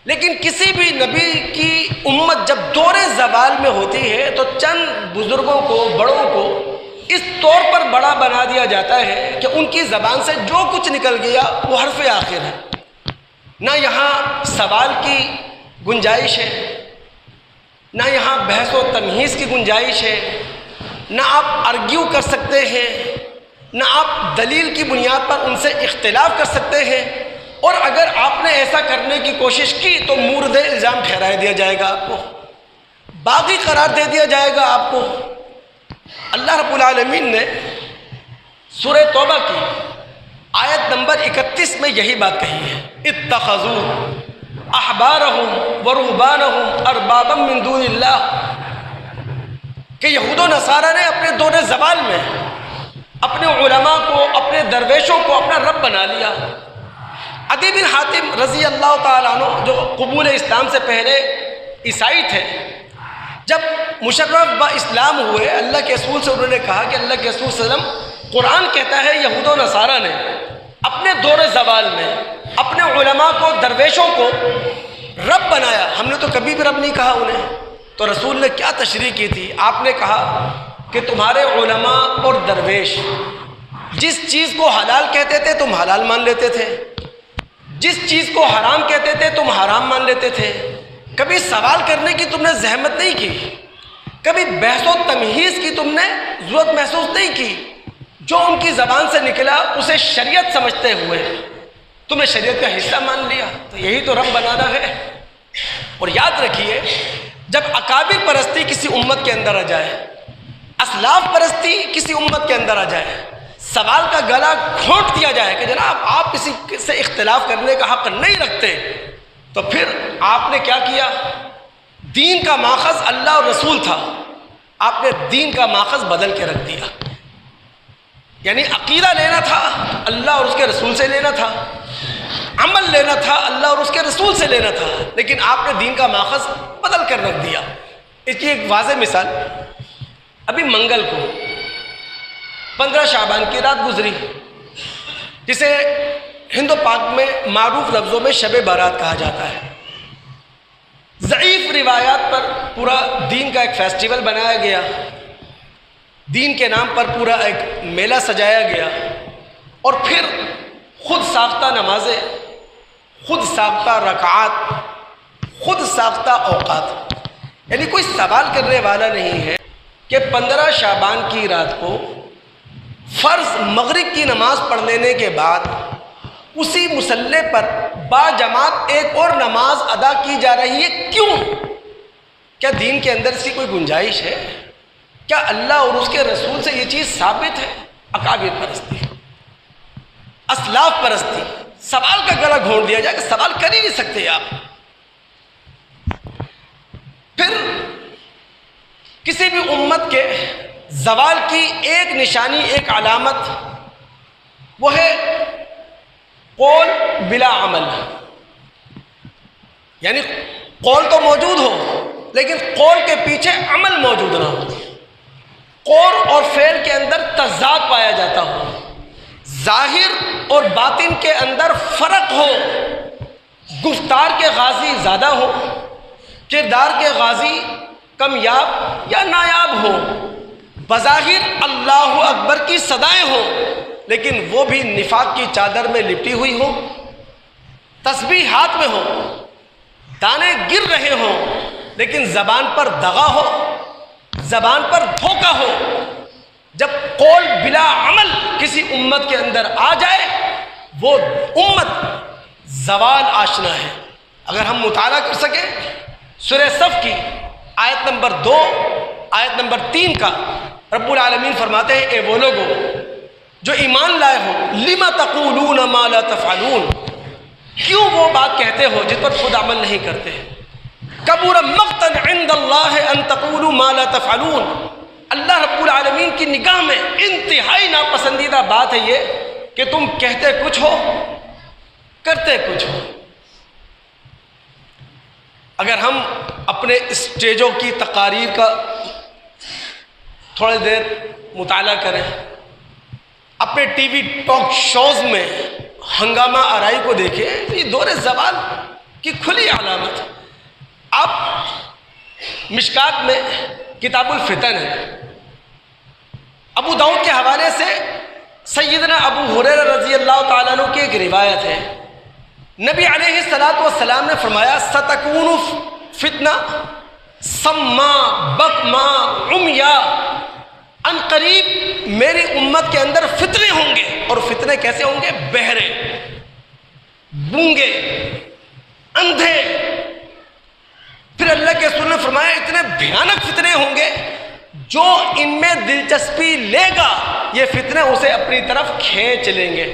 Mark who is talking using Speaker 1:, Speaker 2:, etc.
Speaker 1: لیکن کسی بھی نبی کی امت جب دور زوال میں ہوتی ہے تو چند بزرگوں کو، بڑوں کو اس طور پر بڑا بنا دیا جاتا ہے کہ ان کی زبان سے جو کچھ نکل گیا وہ حرف آخر ہے، نہ یہاں سوال کی گنجائش ہے، نہ یہاں بحث و تمہیز کی گنجائش ہے، نہ آپ ارگیو کر سکتے ہیں، نہ آپ دلیل کی بنیاد پر ان سے اختلاف کر سکتے ہیں، اور اگر آپ نے ایسا کرنے کی کوشش کی تو مورد الزام ٹھہرا دیا جائے گا، آپ کو باغی قرار دے دیا جائے گا آپ کو۔ اللہ رب العالمین نے سورہ توبہ کی آیت نمبر 31 میں یہی بات کہی ہے، اتخذوا احبارہم ورہبانہم اربابا من دون اللہ، کہ یہود و نصارہ نے اپنے دور زوال میں اپنے علماء کو، اپنے درویشوں کو اپنا رب بنا لیا۔ عدی بن حاتم رضی اللہ تعالیٰ عنہ جو قبول اسلام سے پہلے عیسائی تھے، جب مشرف با اسلام ہوئے اللہ کے رسول سے انہوں نے کہا کہ اللہ کے رسول صلی اللہ علیہ وسلم قرآن کہتا ہے یہود و نصارہ نے اپنے دور زوال میں اپنے علماء کو، درویشوں کو رب بنایا، ہم نے تو کبھی بھی رب نہیں کہا انہیں۔ تو رسول نے کیا تشریح کی تھی؟ آپ نے کہا کہ تمہارے علماء اور درویش جس چیز کو حلال کہتے تھے تم حلال مان لیتے تھے، جس چیز کو حرام کہتے تھے تم حرام مان لیتے تھے، کبھی سوال کرنے کی تم نے زحمت نہیں کی، کبھی بحث و تمہیز کی تم نے ضرورت محسوس نہیں کی، جو ان کی زبان سے نکلا اسے شریعت سمجھتے ہوئے تم نے شریعت کا حصہ مان لیا۔ تو یہی تو رب بنانا ہے۔ اور یاد رکھیے، جب اکابر پرستی کسی امت کے اندر آ جائے، اسلاف پرستی کسی امت کے اندر آ جائے، سوال کا گلا گھونٹ دیا جائے کہ جناب آپ کسی سے اختلاف کرنے کا حق نہیں رکھتے، تو پھر آپ نے کیا کیا؟ دین کا ماخذ اللہ اور رسول تھا، آپ نے دین کا ماخذ بدل کے رکھ دیا۔ یعنی عقیدہ لینا تھا اللہ اور اس کے رسول سے لینا تھا، عمل لینا تھا اللہ اور اس کے رسول سے لینا تھا، لیکن آپ نے دین کا ماخذ بدل کر رکھ دیا۔ اس کی ایک واضح مثال، ابھی منگل کو 15 شعبان کی رات گزری، جسے ہند و پاک میں معروف لفظوں میں شب بارات کہا جاتا ہے۔ ضعیف روایات پر پورا دین کا ایک فیسٹیول بنایا گیا، دین کے نام پر پورا ایک میلہ سجایا گیا، اور پھر خود ساختہ نمازیں، خود ساختہ رکعات، خود ساختہ اوقات۔ یعنی کوئی سوال کرنے والا نہیں ہے کہ 15 شعبان کی رات کو فرض مغرب کی نماز پڑھ لینے کے بعد اسی مصلی پر با جماعت ایک اور نماز ادا کی جا رہی ہے، کیوں؟ کیا دین کے اندر اس کی کوئی گنجائش ہے؟ کیا اللہ اور اس کے رسول سے یہ چیز ثابت ہے؟ اکابر پرستی، اسلاف پرستی، سوال کا گلا گھونٹ دیا جائے کہ سوال کر ہی نہیں سکتے آپ۔ پھر کسی بھی امت کے زوال کی ایک نشانی، ایک علامت، وہ ہے قول بلا عمل۔ یعنی قول تو موجود ہو لیکن قول کے پیچھے عمل موجود نہ ہو، قول اور فعل کے اندر تضاد پایا جاتا ہو، ظاہر اور باطن کے اندر فرق ہو، گفتار کے غازی زیادہ ہو، کردار کے غازی کمیاب یا نایاب ہو، بظاہر اللہ اکبر کی صدائیں ہوں لیکن وہ بھی نفاق کی چادر میں لپٹی ہوئی ہو، تسبیح ہاتھ میں ہو، دانے گر رہے ہوں لیکن زبان پر دغا ہو، زبان پر دھوکہ ہو۔ جب قول بلا عمل کسی امت کے اندر آ جائے وہ امت زوال آشنا ہے۔ اگر ہم مطالعہ کر سکیں سورہ صف کی آیت نمبر 2 آیت نمبر 3 کا، رب العالمین فرماتے ہیں اے وہ لوگو جو ایمان لائے ہو، لِمَ تَقُولُونَ مَا لَا تَفْعَلُونَ، کیوں وہ بات کہتے ہو جس پر خود عمل نہیں کرتے؟ کبر مقتا عند اللہ ان تقولوا ما لا تفعلون، اللہ رب العالمین کی نگاہ میں انتہائی ناپسندیدہ بات ہے یہ کہ تم کہتے کچھ ہو کرتے کچھ ہو۔ اگر ہم اپنے اسٹیجوں کی تقاریر کا تھوڑی دیر مطالعہ کریں، اپنے ٹی وی ٹاک شوز میں ہنگامہ آرائی کو دیکھیں، یہ دور زوال کی کھلی علامت۔ اب مشکات میں کتاب الفتن ہے، ابو داؤد کے حوالے سے سیدنا ابو ہریرہ رضی اللہ تعالیٰ عنہ کی ایک روایت ہے، نبی علیہ الصلوۃ والسلام نے فرمایا ستکون فتنہ سما بکما عمیا، ان قریب میری امت کے اندر فتنے ہوں گے، اور فتنے کیسے ہوں گے؟ بہرے، گونگے، اندھے۔ پھر اللہ کے رسول نے فرمایا اتنے بھیانک فتنے ہوں گے، جو ان میں دلچسپی لے گا یہ فتنے اسے اپنی طرف کھینچ لیں گے۔